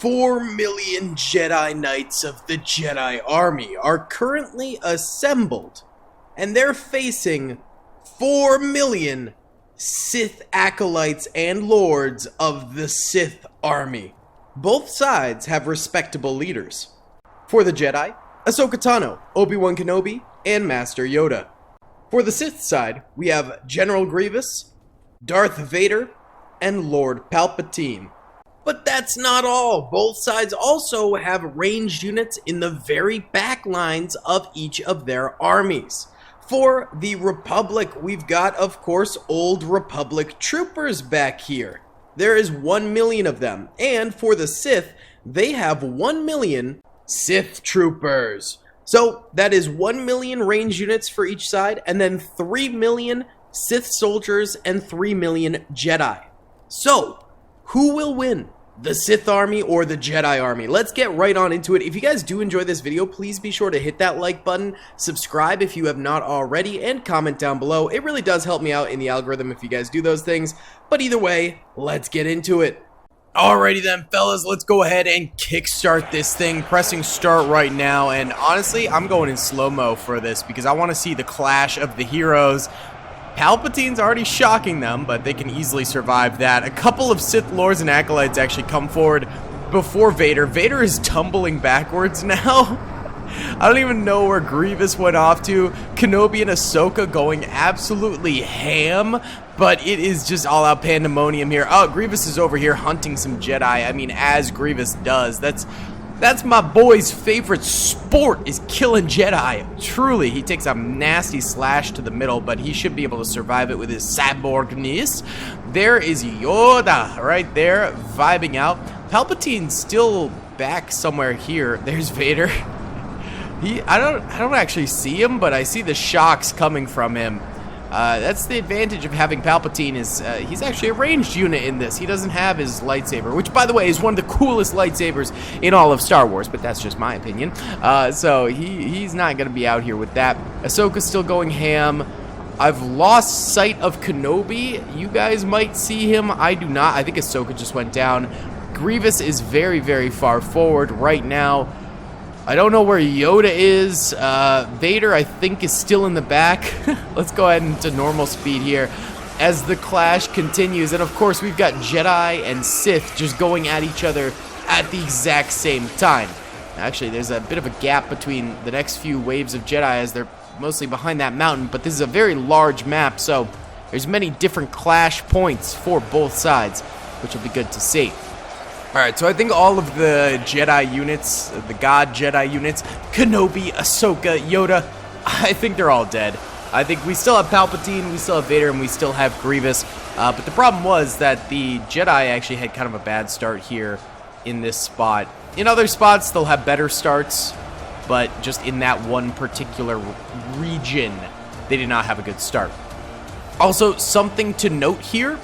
4 million Jedi Knights of the Jedi Army are currently assembled, and they're facing 4 million Sith acolytes and lords of the Sith Army. Both sides have respectable leaders. For the Jedi, Ahsoka Tano, Obi-Wan Kenobi, and Master Yoda. For the Sith side, we have General Grievous, Darth Vader, and Lord Palpatine. But that's not all. Both sides also have ranged units in the very back lines of each of their armies. For the Republic, we've got, of course, old Republic troopers back here. There is 1 million of them. And for the Sith, they have 1 million Sith troopers. So that is 1 million range units for each side, and then 3 million Sith soldiers and 3 million Jedi. So, who will win? The Sith Army or the Jedi Army? Let's get right on into it. If you guys do enjoy this video, please be sure to hit that like button, subscribe if you have not already, and comment down below. It really does help me out in the algorithm if you guys do those things. But either way, let's get into it. Alrighty then, fellas, let's go ahead and kickstart this thing. Pressing start right now, and honestly, I'm going in slow-mo for this because I want to see the clash of the heroes. Palpatine's already shocking them, but they can easily survive that. A couple of Sith Lords and Acolytes actually come forward before Vader. Vader is tumbling backwards now. I don't even know where Grievous went off to. Kenobi and Ahsoka going absolutely ham, but it is just all-out pandemonium here. Oh, Grievous is over here hunting some Jedi. I mean, as Grievous does. That's my boy's favorite sport, is killing Jedi. Truly, he takes a nasty slash to the middle, but he should be able to survive it with his cyborgness. There is Yoda right there, vibing out. Palpatine's still back somewhere here. There's Vader. I don't actually see him, but I see the shocks coming from him. That's the advantage of having Palpatine, is he's actually a ranged unit in this. He doesn't have his lightsaber, which, by the way, is one of the coolest lightsabers in all of Star Wars, but that's just my opinion. So he's not going to be out here with that. Ahsoka's still going ham. I've lost sight of Kenobi. You guys might see him. I do not. I think Ahsoka just went down. Grievous is very, very far forward right now. I don't know where Yoda is. Vader, I think, is still in the back. Let's go ahead into normal speed here as the clash continues. And, of course, we've got Jedi and Sith just going at each other at the exact same time. Actually, there's a bit of a gap between the next few waves of Jedi as they're mostly behind that mountain. But this is a very large map, so there's many different clash points for both sides, which will be good to see. Alright, so I think all of the Jedi units, the God Jedi units, Kenobi, Ahsoka, Yoda, I think they're all dead. I think we still have Palpatine, we still have Vader, and we still have Grievous. But the problem was that the Jedi actually had kind of a bad start here in this spot. In other spots, they'll have better starts, but just in that one particular region, they did not have a good start. Also, something to note here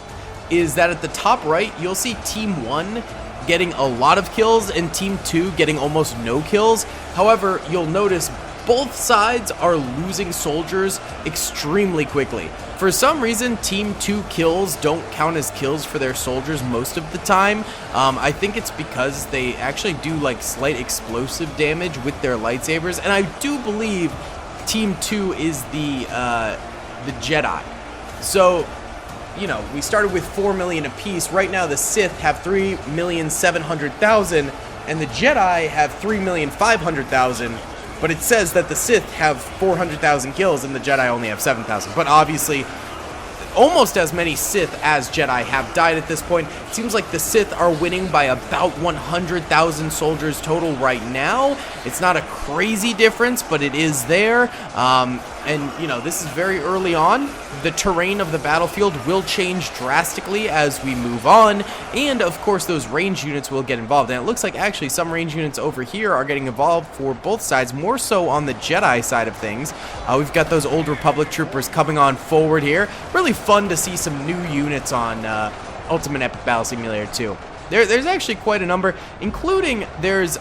is that at the top right, you'll see Team 1 getting a lot of kills and Team 2 getting almost no kills. However, you'll notice both sides are losing soldiers extremely quickly. For some reason, Team 2 kills don't count as kills for their soldiers most of the time. I think it's because they actually do like slight explosive damage with their lightsabers, and I do believe Team 2 is the Jedi. So, you know, we started with 4 million apiece. Right now, the Sith have 3,700,000, and the Jedi have 3,500,000. But it says that the Sith have 400,000 kills, and the Jedi only have 7,000. But obviously, almost as many Sith as Jedi have died at this point. It seems like the Sith are winning by about 100,000 soldiers total right now. It's not a crazy difference, but it is there. And, you know, this is very early on. The terrain of the battlefield will change drastically as we move on. And, of course, those range units will get involved. And it looks like, actually, some range units over here are getting involved for both sides, more so on the Jedi side of things. We've got those old Republic troopers coming on forward here. Really fun to see some new units on Ultimate Epic Battle Simulator 2. There's actually quite a number, including there's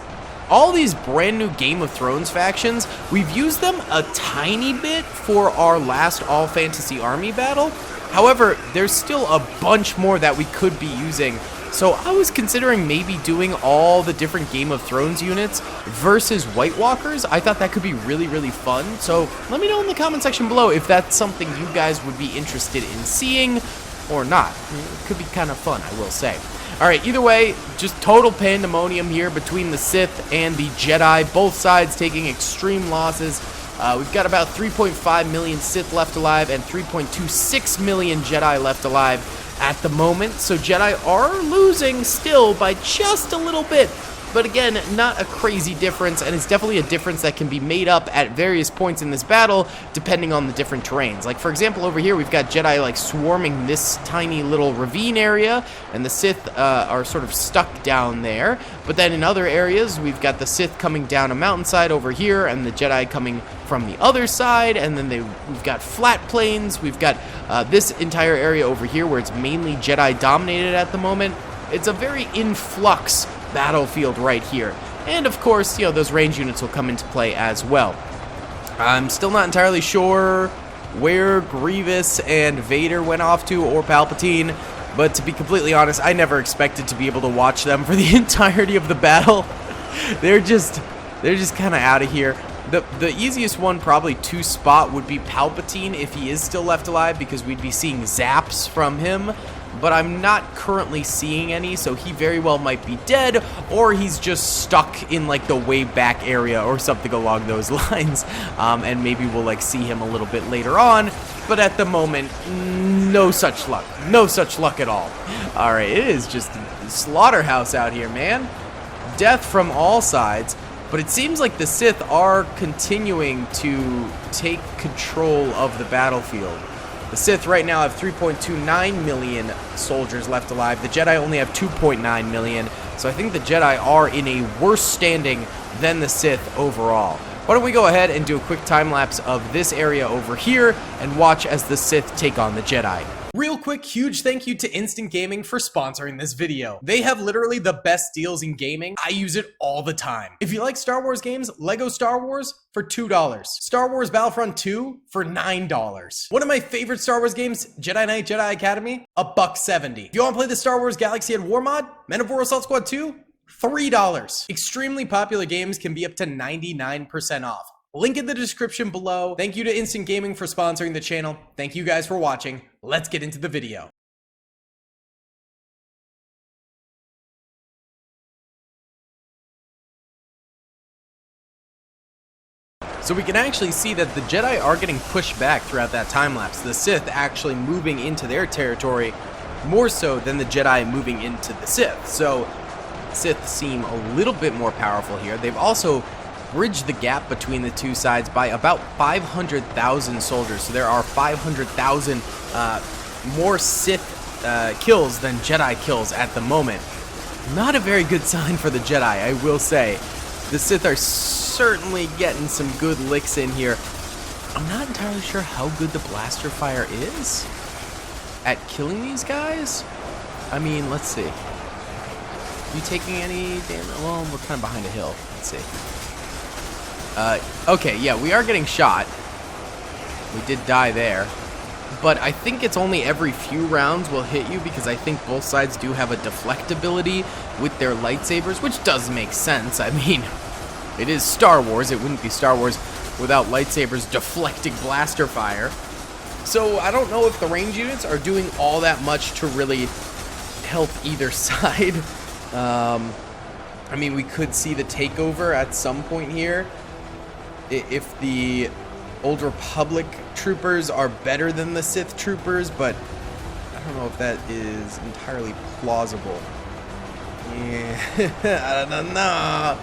all these brand new Game of Thrones factions. We've used them a tiny bit for our last All Fantasy Army battle. However, there's still a bunch more that we could be using. So I was considering maybe doing all the different Game of Thrones units versus White Walkers. I thought that could be really, really fun. So let me know in the comment section below if that's something you guys would be interested in seeing or not. It could be kind of fun, I will say. Alright, either way, just total pandemonium here between the Sith and the Jedi. Both sides taking extreme losses. We've got about 3.5 million Sith left alive and 3.26 million Jedi left alive at the moment. So Jedi are losing still by just a little bit. But again, not a crazy difference, and it's definitely a difference that can be made up at various points in this battle, depending on the different terrains. Like, for example, over here, we've got Jedi, like, swarming this tiny little ravine area, and the Sith are sort of stuck down there. But then in other areas, we've got the Sith coming down a mountainside over here, and the Jedi coming from the other side, and then we've got flat plains. We've got this entire area over here, where it's mainly Jedi dominated at the moment. It's a very influx battlefield right here. And of course, you know, those range units will come into play as well. I'm still not entirely sure where Grievous and Vader went off to, or Palpatine, but to be completely honest, I never expected to be able to watch them for the entirety of the battle. They're just kind of out of here. The easiest one probably to spot would be Palpatine if he is still left alive, because we'd be seeing zaps from him. But I'm not currently seeing any, so he very well might be dead, or he's just stuck in like the way back area or something along those lines. And maybe we'll like see him a little bit later on, but at the moment, no such luck. No such luck at all. Alright, it is just a slaughterhouse out here, man. Death from all sides, but it seems like the Sith are continuing to take control of the battlefield. The Sith right now have 3.29 million soldiers left alive. The Jedi only have 2.9 million. So I think the Jedi are in a worse standing than the Sith overall. Why don't we go ahead and do a quick time lapse of this area over here and watch as the Sith take on the Jedi. Real quick, huge thank you to Instant Gaming for sponsoring this video. They have literally the best deals in gaming. I use it all the time. If you like Star Wars games, Lego Star Wars for $2. Star Wars Battlefront 2 for $9. One of my favorite Star Wars games, Jedi Knight, Jedi Academy, $1.70. If you want to play the Star Wars Galaxy at War mod, Men of War Assault Squad 2, $3. Extremely popular games can be up to 99% off. Link in the description below. Thank you to Instant Gaming for sponsoring the channel. Thank you guys for watching. Let's get into the video. So we can actually see that the Jedi are getting pushed back throughout that time lapse. The Sith actually moving into their territory more so than the Jedi moving into the Sith. So Sith seem a little bit more powerful here. They've also bridged the gap between the two sides by about 500,000 soldiers. So there are 500,000 more Sith kills than Jedi kills at the moment. Not a very good sign for the Jedi, I will say. The Sith are certainly getting some good licks in here. I'm not entirely sure how good the blaster fire is at killing these guys. I mean, let's see. You taking any damage? Well, we're kind of behind a hill. Let's see. Okay, yeah, we are getting shot. We did die there. But I think it's only every few rounds will hit you, because I think both sides do have a deflect ability with their lightsabers, which does make sense. I mean, it is Star Wars. It wouldn't be Star Wars without lightsabers deflecting blaster fire. So I don't know if the range units are doing all that much to really help either side. I mean, we could see the takeover at some point here if the Old Republic troopers are better than the Sith troopers, but I don't know if that is entirely plausible. Yeah, I don't know.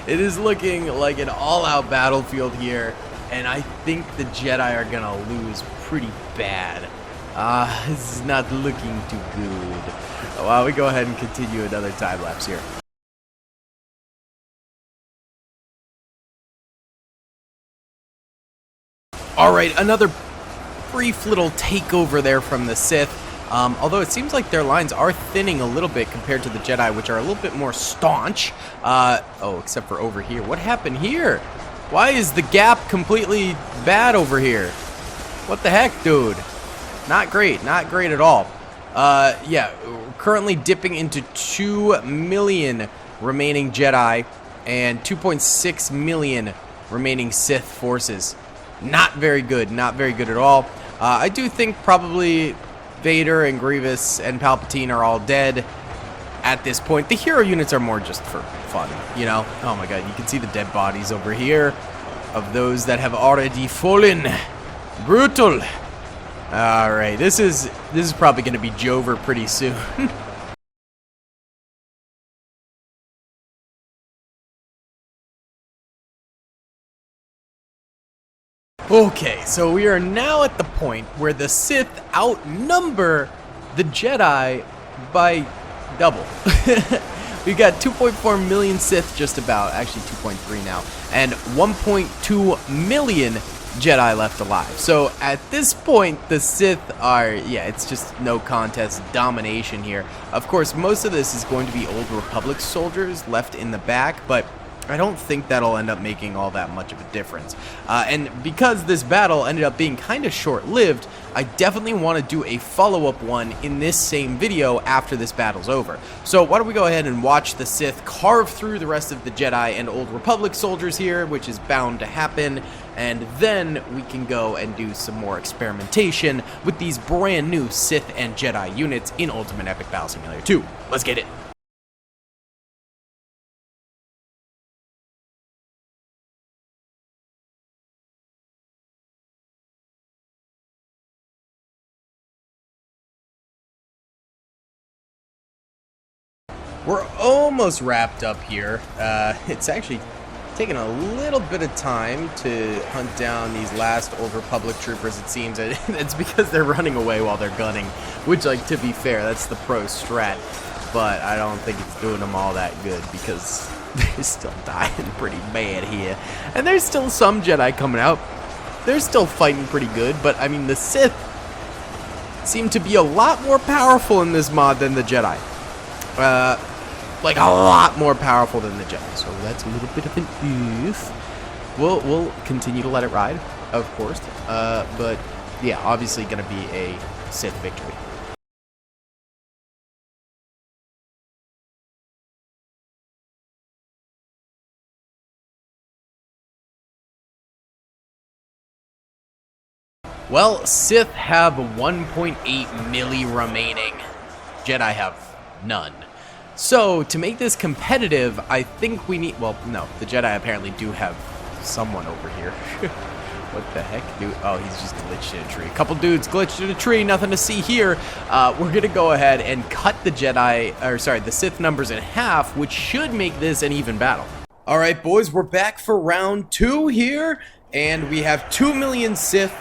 It is looking like an all-out battlefield here, and I think the Jedi are gonna lose pretty bad. This is not looking too good. Why don't we go ahead and continue another time lapse here. Alright, another brief little takeover there from the Sith. Although it seems like their lines are thinning a little bit compared to the Jedi, which are a little bit more staunch. Oh, except for over here. What happened here? Why is the gap completely bad over here? What the heck, dude? Not great at all. Yeah, currently dipping into 2 million remaining Jedi and 2.6 million remaining Sith forces. Not very good, not very good at all. I do think probably Vader and Grievous and Palpatine are all dead at this point. The hero units are more just for fun, you know? Oh my god, you can see the dead bodies over here of those that have already fallen. Brutal. Alright, this is probably going to be Jover pretty soon. Okay, so we are now at the point where the Sith outnumber the Jedi by double. We got 2.4 million Sith just about, actually 2.3 now, and 1.2 million Jedi left alive. So at this point, the Sith are, yeah, it's just no contest domination here. Of course, most of this is going to be Old Republic soldiers left in the back, but I don't think that'll end up making all that much of a difference. And because this battle ended up being kind of short-lived, I definitely want to do a follow-up one in this same video after this battle's over. So why don't we go ahead and watch the Sith carve through the rest of the Jedi and Old Republic soldiers here, which is bound to happen, and then we can go and do some more experimentation with these brand new Sith and Jedi units in Ultimate Epic Battle Simulator 2. Let's get it. We're almost wrapped up here. It's actually taken a little bit of time to hunt down these last Old Republic troopers, it seems. It's because they're running away while they're gunning, which, like, to be fair, that's the pro strat. But I don't think it's doing them all that good because they're still dying pretty bad here. And there's still some Jedi coming out. They're still fighting pretty good, but, I mean, the Sith seem to be a lot more powerful in this mod than the Jedi. Like a lot more powerful than the Jedi, so that's a little bit of an oof. We'll continue to let it ride, of course, but yeah, obviously gonna be a Sith victory. Well, Sith have 1.8 milli remaining. Jedi have none. So, to make this competitive, I think we need... Well, no, the Jedi apparently do have someone over here. What the heck, dude? Oh, he's just glitched in a tree. A couple dudes glitched in a tree, nothing to see here. We're gonna go ahead and cut the the Sith numbers in half, which should make this an even battle. Alright, boys, we're back for round 2 here, and we have 2 million Sith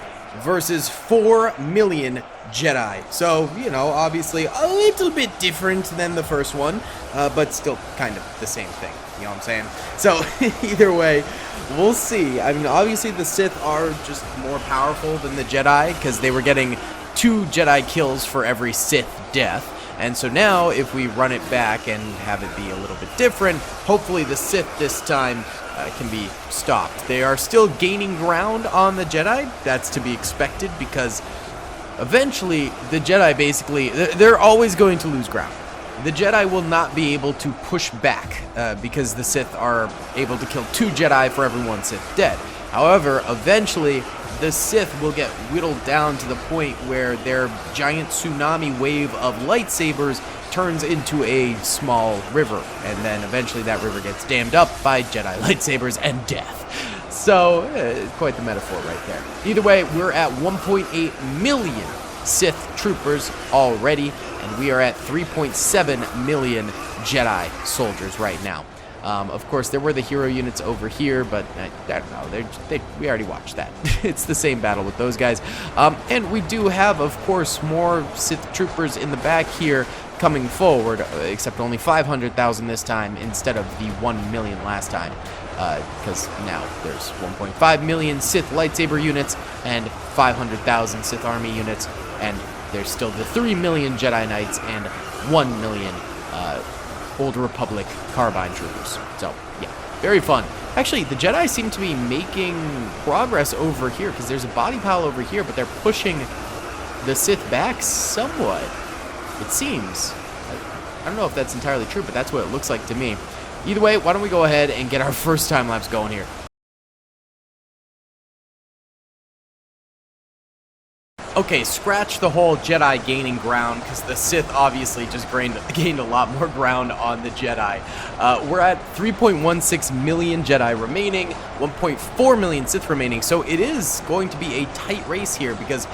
versus 4 million Jedi. So, you know, obviously a little bit different than the first one, but still kind of the same thing, you know what I'm saying? So, either way, we'll see. I mean, obviously the Sith are just more powerful than the Jedi, because they were getting 2 Jedi kills for every Sith death. And so now, if we run it back and have it be a little bit different, hopefully the Sith this time can be stopped. They are still gaining ground on the Jedi. That's to be expected, because eventually, the Jedi basically, they're always going to lose ground. The Jedi will not be able to push back because the Sith are able to kill 2 Jedi for every 1 Sith dead. However, eventually, the Sith will get whittled down to the point where their giant tsunami wave of lightsabers turns into a small river, and then eventually that river gets dammed up by Jedi lightsabers and death. So, quite the metaphor right there. Either way, we're at 1.8 million Sith troopers already, and we are at 3.7 million Jedi soldiers right now. Of course, there were the hero units over here, but I don't know. We already watched that. It's the same battle with those guys. And we do have, of course, more Sith troopers in the back here coming forward, except only 500,000 this time instead of the 1 million last time. Because now there's 1.5 million Sith lightsaber units and 500,000 Sith Army units, and there's still the 3 million Jedi Knights and 1 million Old Republic Carbine troopers. So, yeah, very fun. Actually, the Jedi seem to be making progress over here, because there's a body pile over here, but they're pushing the Sith back somewhat, it seems. don't know if that's entirely true, but that's what it looks like to me. Either way, why don't we go ahead and get our first time lapse going here. Okay, scratch the whole Jedi gaining ground, because the Sith obviously just gained a lot more ground on the Jedi. We're at 3.16 million Jedi remaining, 1.4 million Sith remaining, so it is going to be a tight race here, because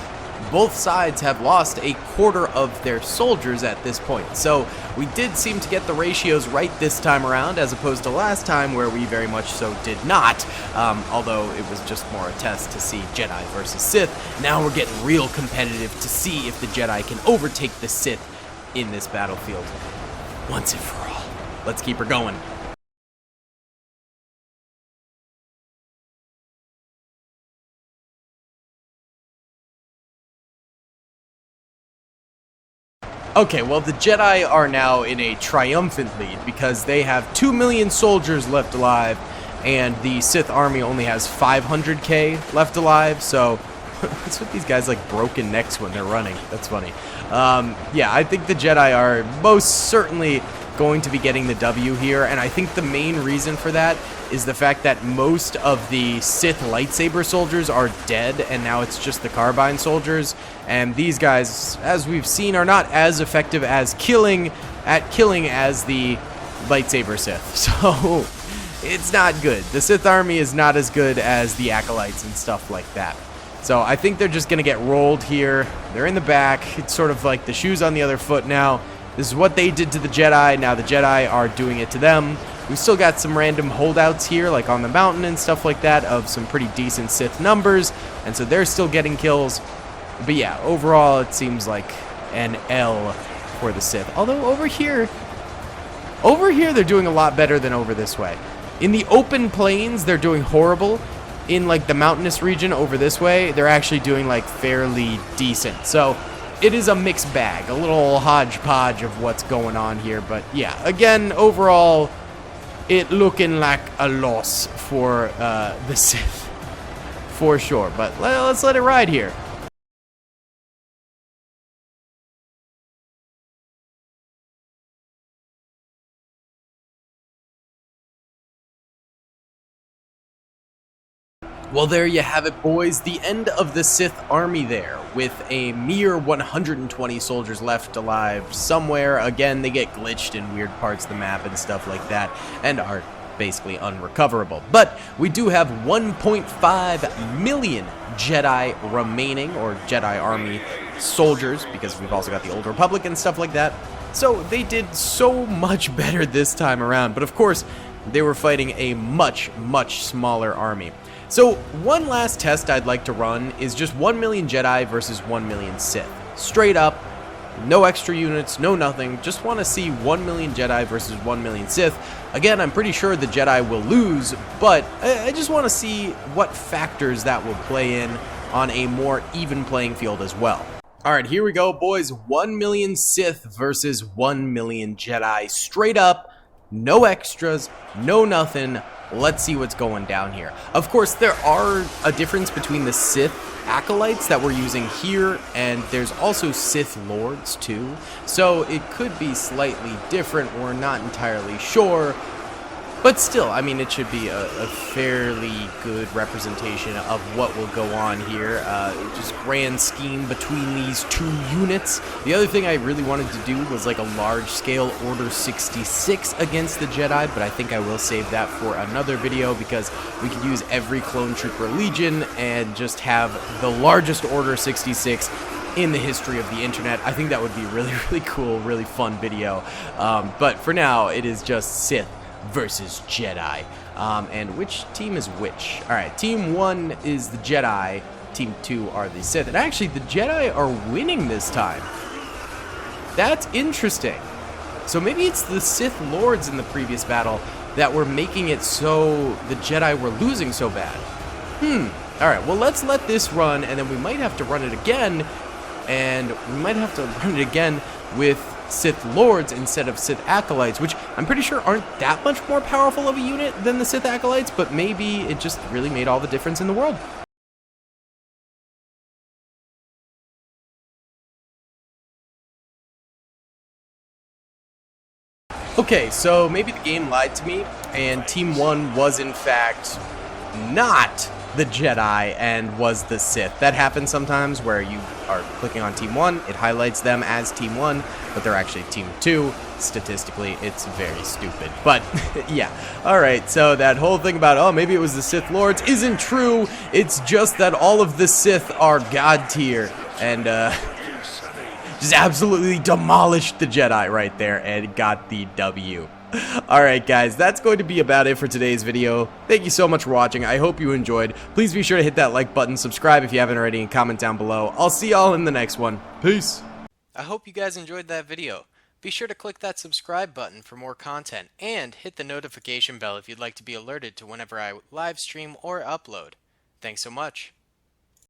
both sides have lost a quarter of their soldiers at this point. So we did seem to get the ratios right this time around, as opposed to last time where we very much so did not, although it was just more a test to see Jedi versus Sith. Now we're getting real competitive to see if the Jedi can overtake the Sith in this battlefield once and for all. Let's keep her going. Okay, well, the Jedi are now in a triumphant lead because they have 2 million soldiers left alive, and the Sith Army only has 500k left alive, so what's with these guys like broken necks when they're running? That's funny. Yeah, I think the Jedi are most certainly going to be getting the W here, and I think the main reason for that is the fact that most of the Sith lightsaber soldiers are dead, and now it's just the carbine soldiers, and these guys, as we've seen, are not as effective as killing as the lightsaber Sith. So it's not good. The Sith Army is not as good as the Acolytes and stuff like that. So I think they're just gonna get rolled here. They're in the back. It's sort of like the shoes on the other foot now. This is what they did to the Jedi. Now the Jedi are doing it to them. We've still got some random holdouts here, like on the mountain and stuff like that, of some pretty decent Sith numbers, and so they're still getting kills. But yeah, overall, it seems like an L for the Sith. Although over here, they're doing a lot better than over this way. In the open plains, they're doing horrible. In like the mountainous region over this way, they're actually doing like fairly decent. So it is a mixed bag, a little hodgepodge of what's going on here. But yeah, again, overall, it looking like a loss for the Sith, for sure. But let's let it ride here. Well, there you have it, boys. The end of the Sith Army there, with a mere 120 soldiers left alive somewhere. Again, they get glitched in weird parts of the map and stuff like that, and are basically unrecoverable. But we do have 1.5 million Jedi remaining, or Jedi Army soldiers, because we've also got the Old Republic and stuff like that. So they did so much better this time around, but of course, they were fighting a much, much smaller army. So one last test I'd like to run is just 1 million Jedi versus 1 million Sith. Straight up, no extra units, no nothing. Just want to see 1 million Jedi versus 1 million Sith. Again, I'm pretty sure the Jedi will lose, but I just want to see what factors that will play in on a more even playing field as well. Alright, here we go, boys. 1 million Sith versus 1 million Jedi. Straight up, no extras, no nothing. Let's see what's going down here. Of course, there are a difference between the Sith Acolytes that we're using here, and there's also Sith Lords too. So it could be slightly different, we're not entirely sure. But still, I mean, it should be a fairly good representation of what will go on here. Just grand scheme between these two units. The other thing I really wanted to do was like a large-scale Order 66 against the Jedi, but I think I will save that for another video because we could use every Clone Trooper Legion and just have the largest Order 66 in the history of the internet. I think that would be really, really cool, really fun video. But for now, it is just Sith versus Jedi. And which team is which? Alright, Team 1 is the Jedi, Team 2 are the Sith. And actually, the Jedi are winning this time. That's interesting. So maybe it's the Sith Lords in the previous battle that were making it so the Jedi were losing so bad. Alright, well, let's let this run, and then we might have to run it again, and we might have to run it again with Sith Lords instead of Sith Acolytes, which I'm pretty sure aren't that much more powerful of a unit than the Sith Acolytes, but maybe it just really made all the difference in the world. Okay, so maybe the game lied to me, and Team 1 was in fact not the Jedi and was the Sith. That happens sometimes where you are clicking on Team 1, it highlights them as Team 1, but they're actually Team 2. Statistically, it's very stupid. But, yeah. Alright, so that whole thing about, oh, maybe it was the Sith Lords isn't true. It's just that all of the Sith are God tier. And, just absolutely demolished the Jedi right there and got the W. Alright guys, that's going to be about it for today's video. Thank you so much for watching. I hope you enjoyed. Please be sure to hit that like button, subscribe if you haven't already, and comment down below. I'll see y'all in the next one. Peace. I hope you guys enjoyed that video. Be sure to click that subscribe button for more content, and hit the notification bell if you'd like to be alerted to whenever I live stream or upload. Thanks so much.